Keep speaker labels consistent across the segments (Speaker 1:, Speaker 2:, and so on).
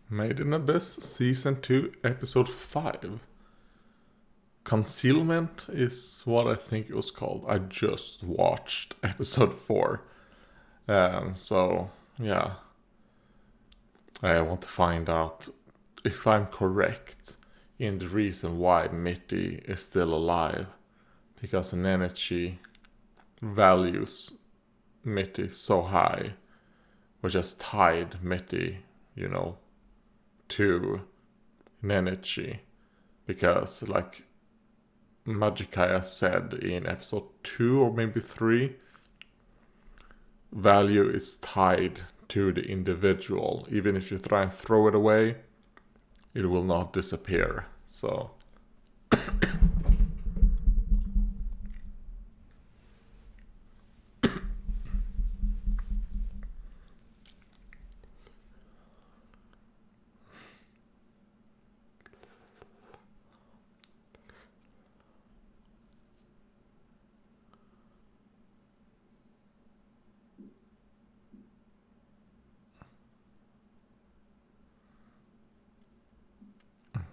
Speaker 1: Made in Abyss, Season 2, Episode 5. Concealment is what I think it was called. I just watched Episode 4. So, yeah. I want to find out if I'm correct in the reason why Mitty is still alive. Because Nenetchi values Mitty so high, which has tied Mitty, to Nenetchi, because like Magikaya said in episode 2 or maybe 3, value is tied to the individual. Even if you try and throw it away, it will not disappear. So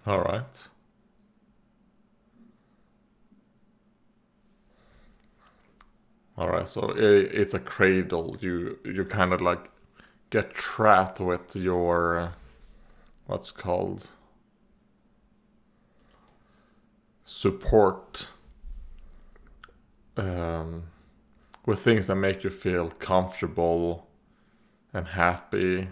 Speaker 1: alright. Alright, so it's a cradle. You kind of like get trapped with your what's called support, with things that make you feel comfortable and happy.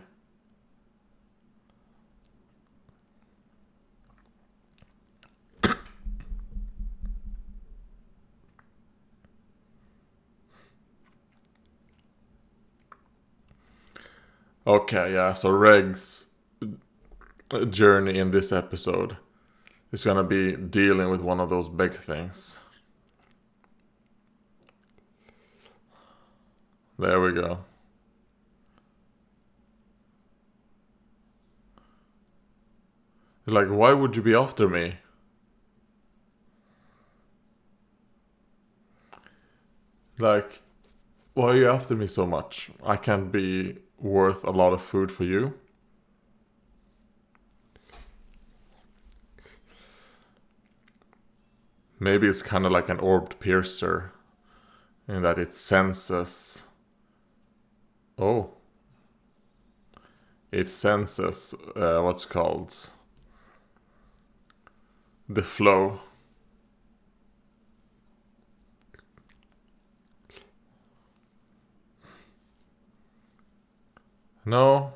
Speaker 1: Okay, yeah, so Reg's journey in this episode is gonna be dealing with one of those big things. There we go. Like, why would you be after me? Like, why are you after me so much? I can't be worth a lot of food for you. Maybe it's kind of like an orbed piercer, in that it senses. Oh. It senses what's called the flow. No.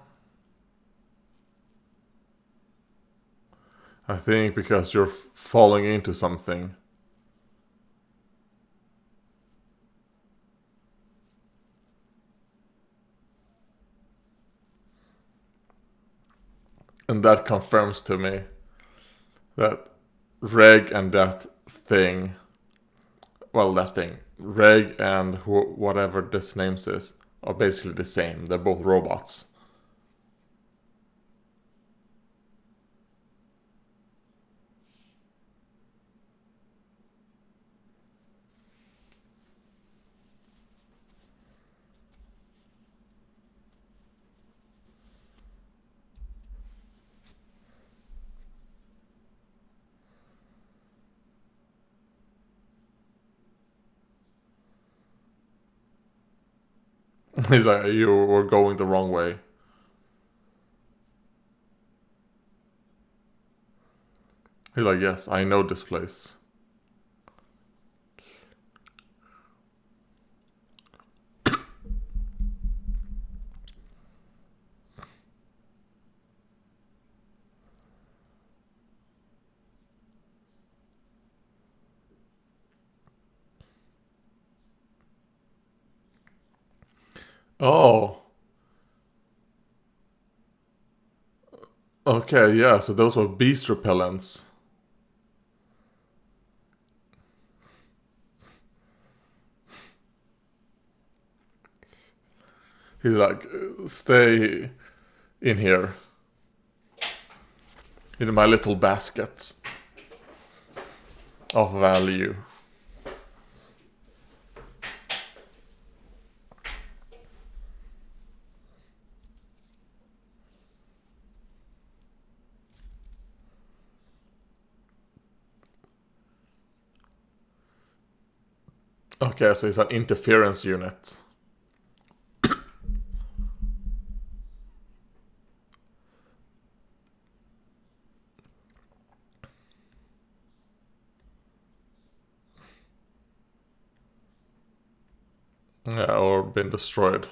Speaker 1: I think because you're falling into something. And that confirms to me that Reg and that thing, Reg and whatever this name is, are basically the same. They're both robots. He's like, you were going the wrong way. He's like, yes, I know this place. Oh. Okay, yeah, so those were beast repellents. He's like, stay in here. In my little basket of value. Okay, so it's an interference unit. Yeah, or been destroyed.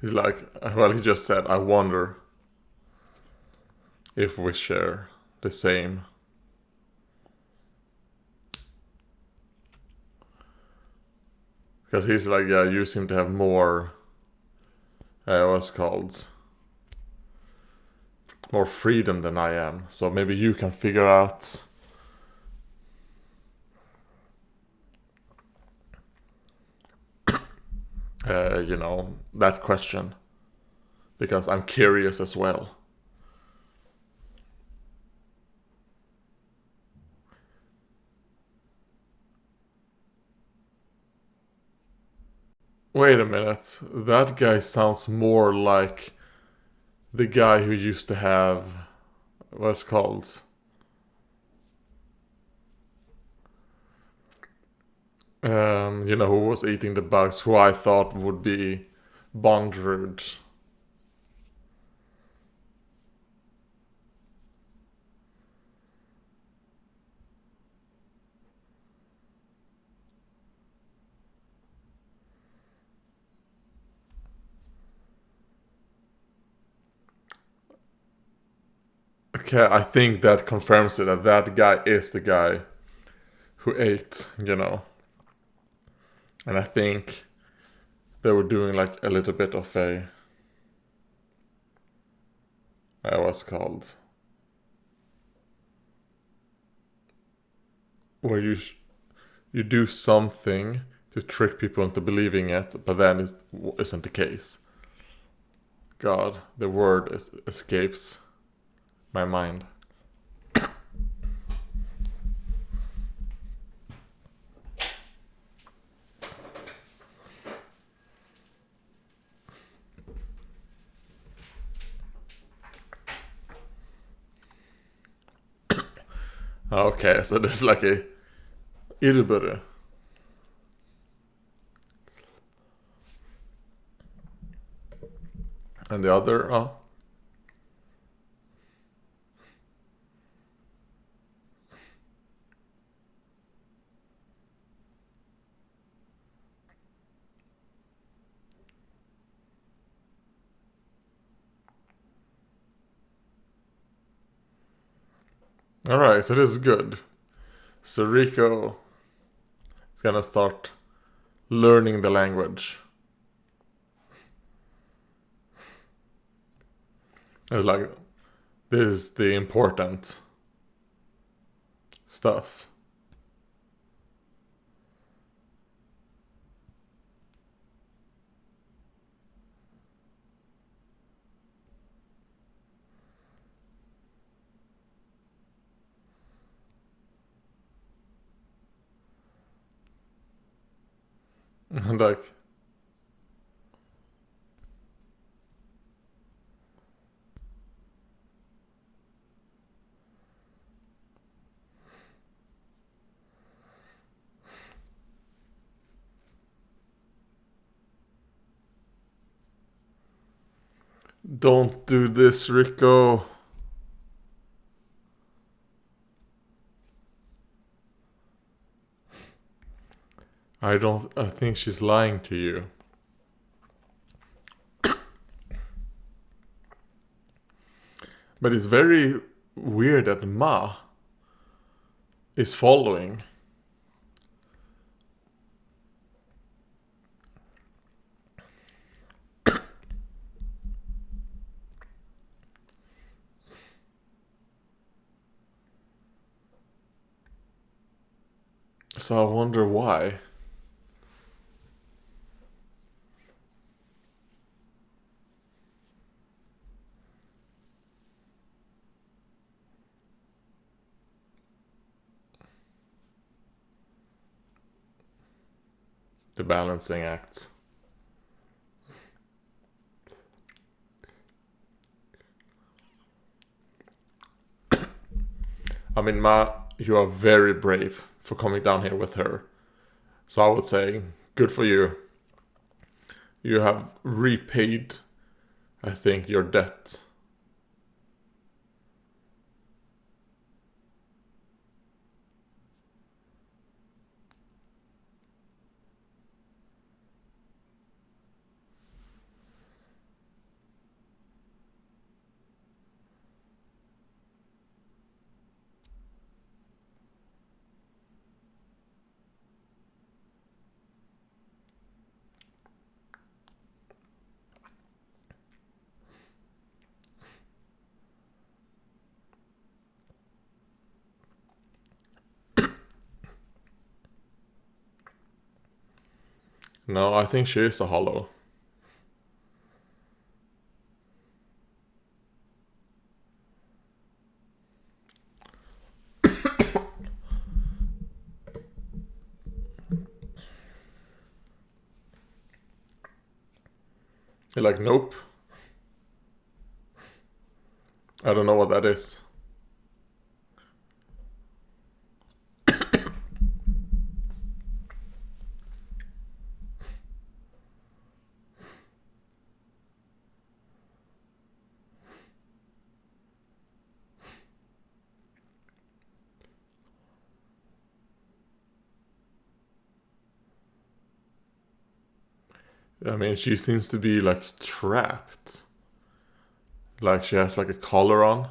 Speaker 1: He's like, well, he just said, I wonder if we share the same. Because he's like, yeah, you seem to have more, what's it called, more freedom than I am. So maybe you can figure out that question. Because I'm curious as well. Wait a minute. That guy sounds more like the guy who used to have, what's it called, who was eating the bugs, who I thought would be Bondrude. Okay, I think that confirms it, that guy is the guy who ate, And I think they were doing like a little bit of what's it called, where you do something to trick people into believing it, but then it isn't the case. God, the word escapes my mind. Okay, so there's like a irrburu. And the other, Alright, so this is good. So Rico is gonna start learning the language. It's like, this is the important stuff. Like, don't do this, Rico. I think she's lying to you. But it's very weird that Ma is following. So I wonder why. The balancing act. I mean, Ma, you are very brave for coming down here with her. So I would say, good for you. You have repaid, I think, your debt. No, I think she is a hollow. You're like, nope. I don't know what that is. I mean, she seems to be like trapped. Like she has like a collar on.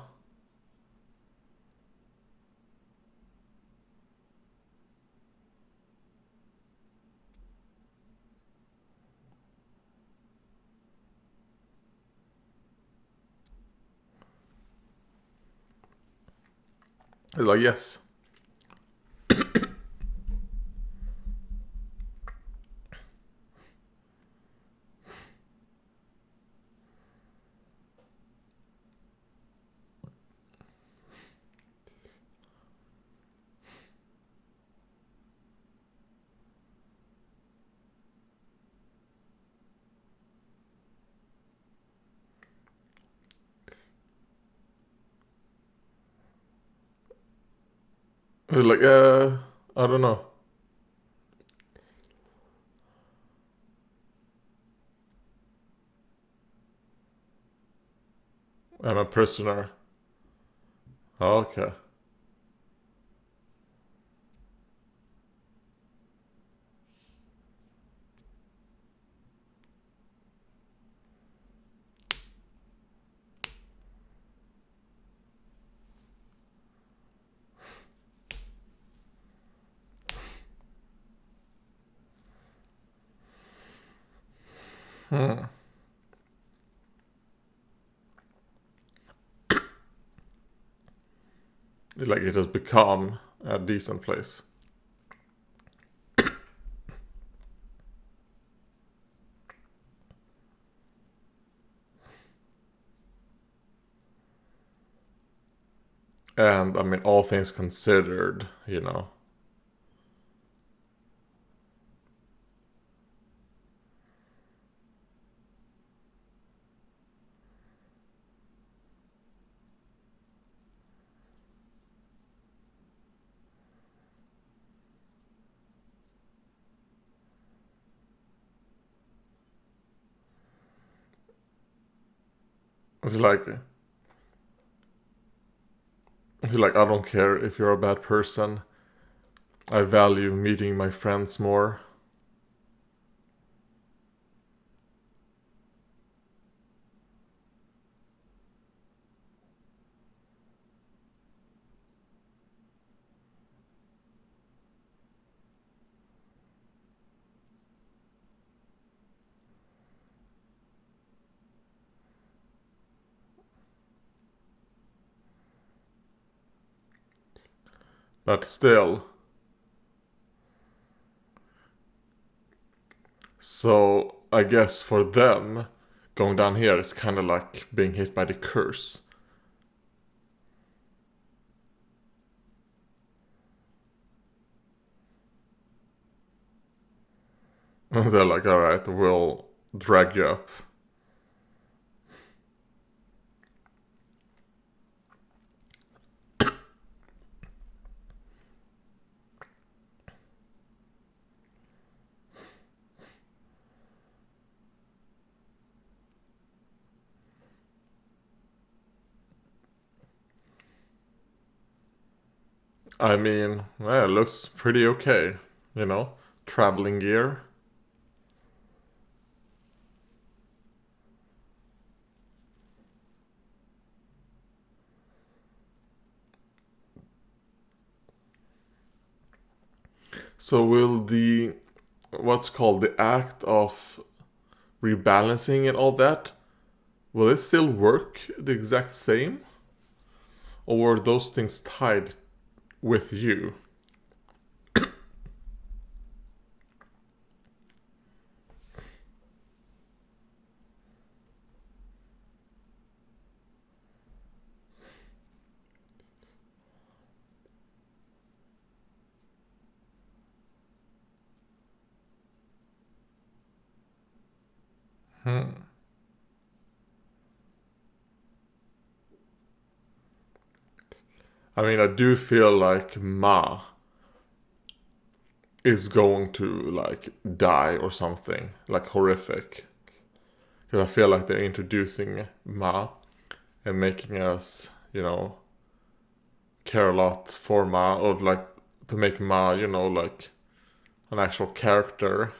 Speaker 1: It's like, yes. It's like, I don't know. I'm a prisoner. Okay. Like it has become a decent place. And I mean, all things considered, you know. It's like, I don't care if you're a bad person. I value meeting my friends more. But still. So I guess for them, going down here is kind of like being hit by the curse. They're like, alright, we'll drag you up. I mean, well, it looks pretty okay, you know? Traveling gear. So will the what's called the act of rebalancing and all that, will it still work the exact same? Or were those things tied with you? Hmm. I mean, I do feel like Ma is going to like die or something like horrific. Because I feel like they're introducing Ma and making us, care a lot for Ma, or like to make Ma, like an actual character.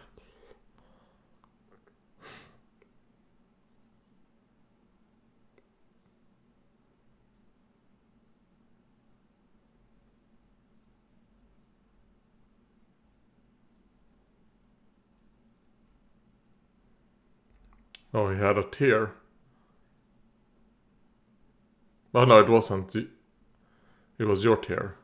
Speaker 1: Oh, he had a tear. Oh no, it wasn't. It was your tear.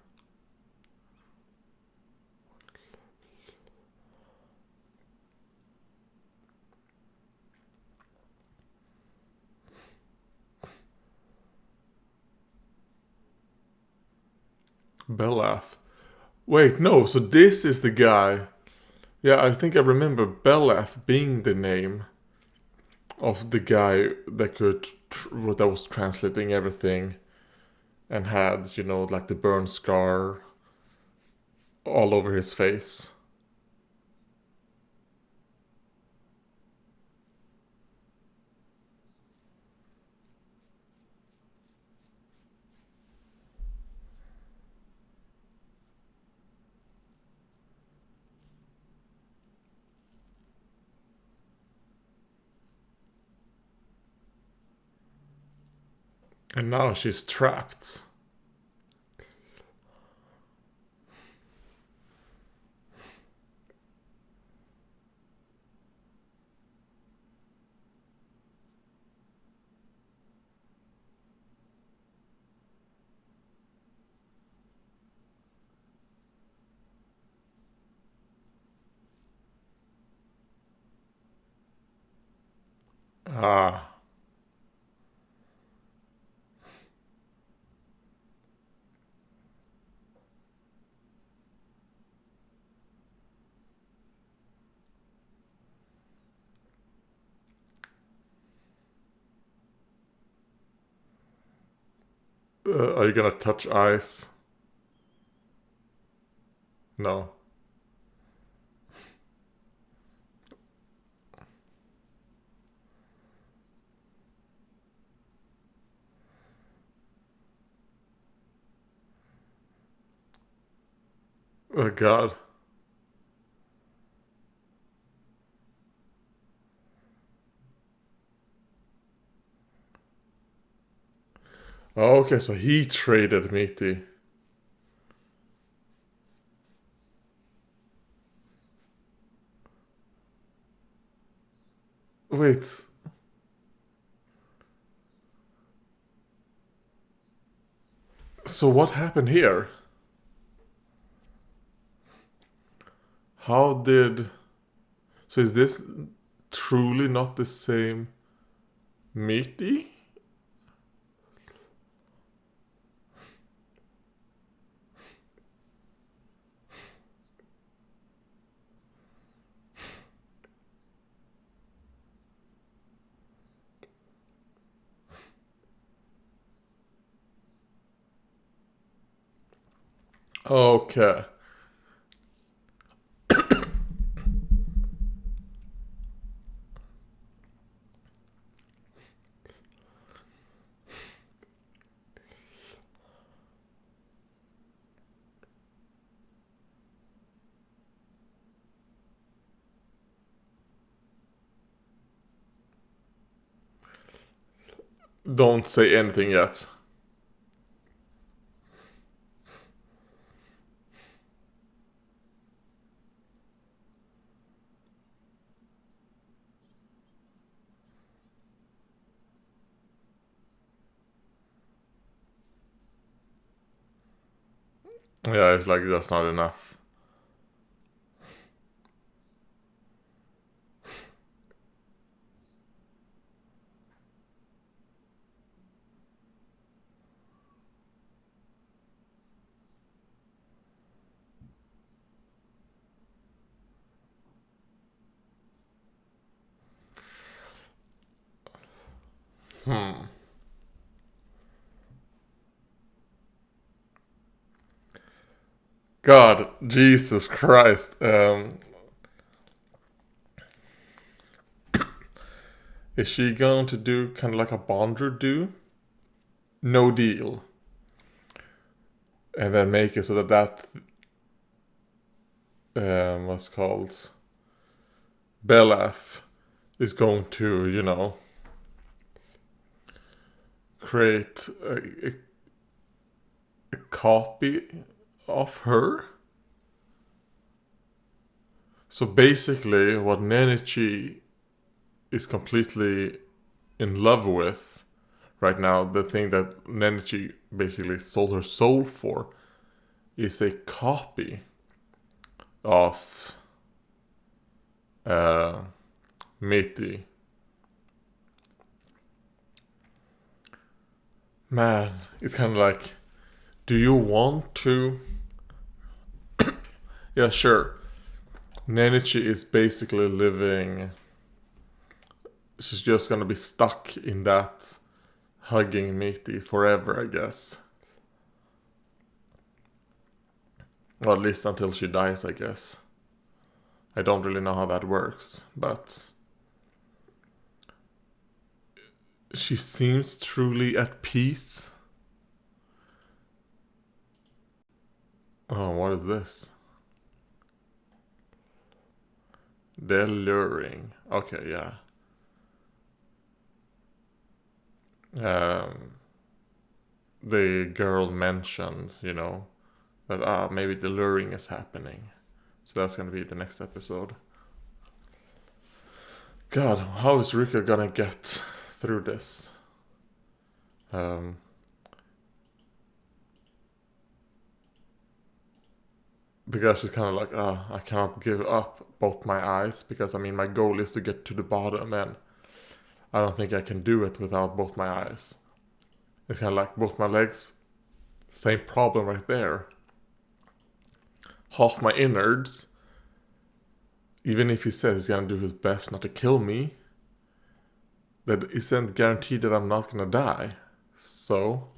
Speaker 1: Belaf. Wait, no. So this is the guy. Yeah, I think I remember Belaf being the name of the guy that that was translating everything and had, like the burn scar all over his face. And now she's trapped. Ah. Are you gonna touch ice? No. Oh god. Oh, okay, so he traded Meaty. Wait. So what happened here? How did... So is this truly not the same Meaty? Okay. Don't say anything yet. Yeah, it's like that's not enough. God, Jesus Christ. Is she going to do kind of like a Bonder do? No deal. And then make it so that what's called Belaf is going to, create a copy of her. So basically, what Nenichi is completely in love with right now, the thing that Nenichi basically sold her soul for, is a copy of Miti. Man, it's kind of like, do you want to? Yeah, sure. Nenichi is basically living. She's just gonna be stuck in that hugging Miti forever, I guess. Or at least until she dies, I guess. I don't really know how that works, but she seems truly at peace. Oh, what is this? Deluring. Okay, yeah. The girl mentioned, that maybe the luring is happening. So that's gonna be the next episode. God, how is Rika gonna get through this? Because she's kind of like, I cannot give up both my eyes, because my goal is to get to the bottom, and I don't think I can do it without both my eyes. It's kind of like both my legs, same problem right there. Half my innards, even if he says he's gonna do his best not to kill me, that isn't guaranteed that I'm not gonna die. So,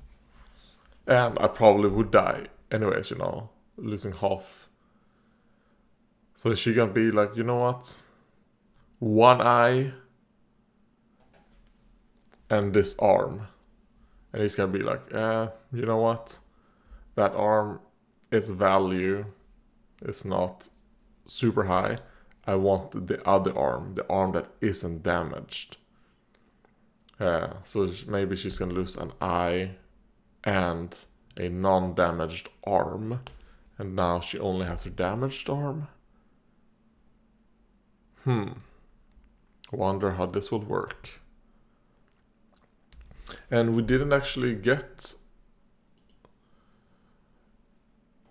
Speaker 1: and I probably would die anyways, losing half. So is she gonna be like, you know what? One eye and this arm. And he's gonna be like, you know what? That arm, its value is not super high. I want the other arm, the arm that isn't damaged. So maybe she's gonna lose an eye and a non-damaged arm. And now she only has her damaged arm. Wonder how this will work. And we didn't actually get...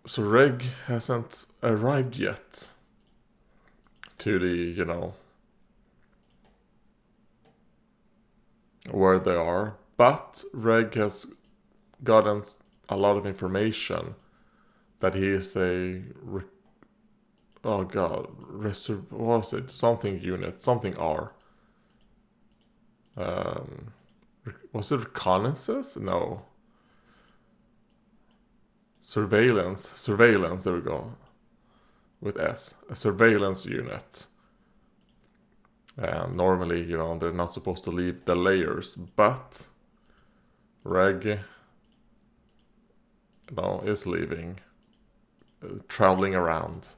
Speaker 1: So Reg hasn't arrived yet to the, where they are. But Reg has gotten a lot of information that he is what was it? Something unit, something R. Was it reconnaissance? No. Surveillance, there we go. With S. A surveillance unit. And normally, they're not supposed to leave the layers, but Reg, is leaving, traveling around.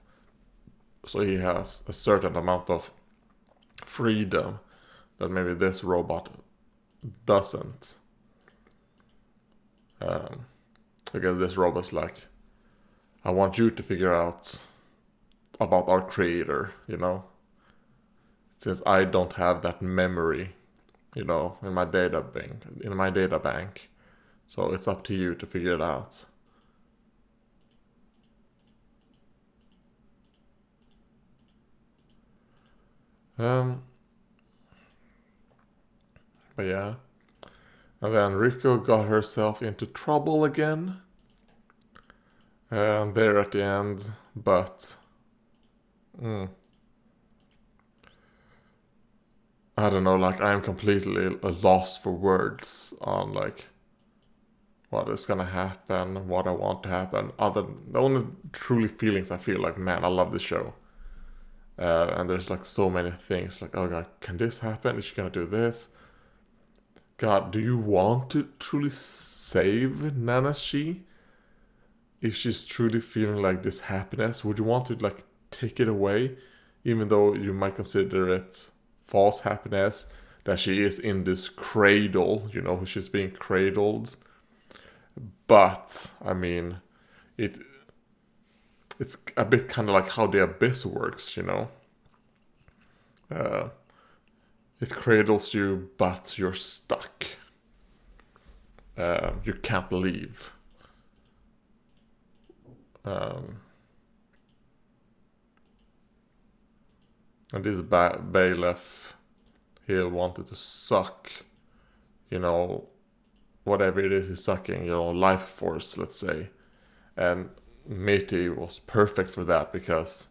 Speaker 1: So he has a certain amount of freedom that maybe this robot doesn't. I guess this robot's like, I want you to figure out about our creator, you know? Since I don't have that memory, you know, in my data bank. So it's up to you to figure it out. But yeah. And then Rico got herself into trouble again. And there at the end, but I don't know, like I'm completely lost for words on like what is gonna happen, what I want to happen. The only truly feelings I feel like, man, I love this show. And there's like so many things like, oh god, can this happen? Is she gonna do this? God, do you want to truly save Nana She? If she's truly feeling like this happiness, would you want to like take it away? Even though you might consider it false happiness, that she is in this cradle, you know, she's being cradled. But, I mean, it's a bit kind of like how the abyss works, you know? It cradles you, but you're stuck. You can't leave. And this bailiff, he wanted to suck, you know, whatever it is he's sucking, you know, life force, let's say. And Mitty was perfect for that because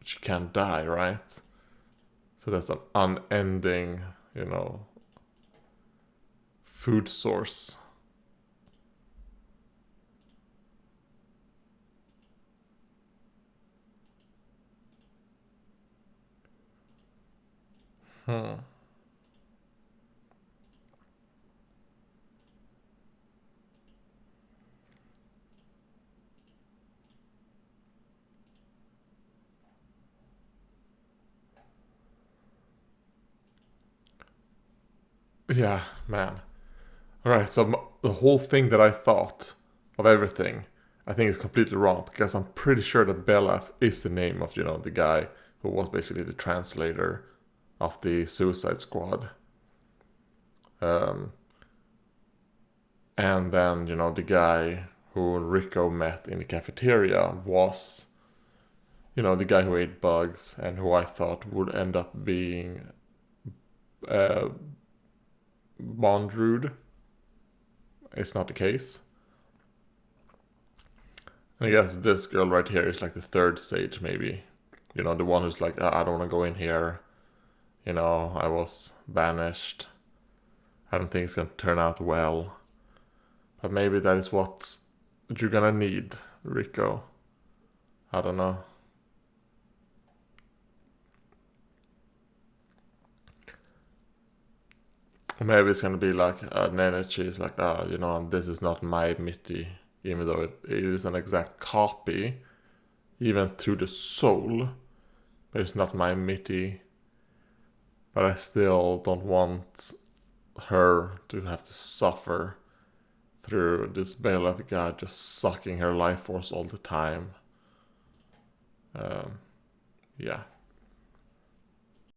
Speaker 1: she can't die, right? So that's an unending, you know, food source. Yeah, man. Alright, so the whole thing that I thought of everything, I think is completely wrong because I'm pretty sure that Belaf is the name of, you know, the guy who was basically the translator of the Suicide Squad. And then, you know, the guy who Rico met in the cafeteria was, you know, the guy who ate bugs and who I thought would end up being Bondrude. It's not the case. And I guess this girl right here is like the third stage, maybe. You know, the one who's like, I don't want to go in here. You know, I was banished. I don't think it's gonna turn out well. But maybe that is what you're gonna need, Rico. I don't know. Maybe it's gonna be like Nenechi is like, you know, this is not my Mitty, even though it is an exact copy, even through the soul. But it's not my Mitty. But I still don't want her to have to suffer through this bailiff guy just sucking her life force all the time. Yeah.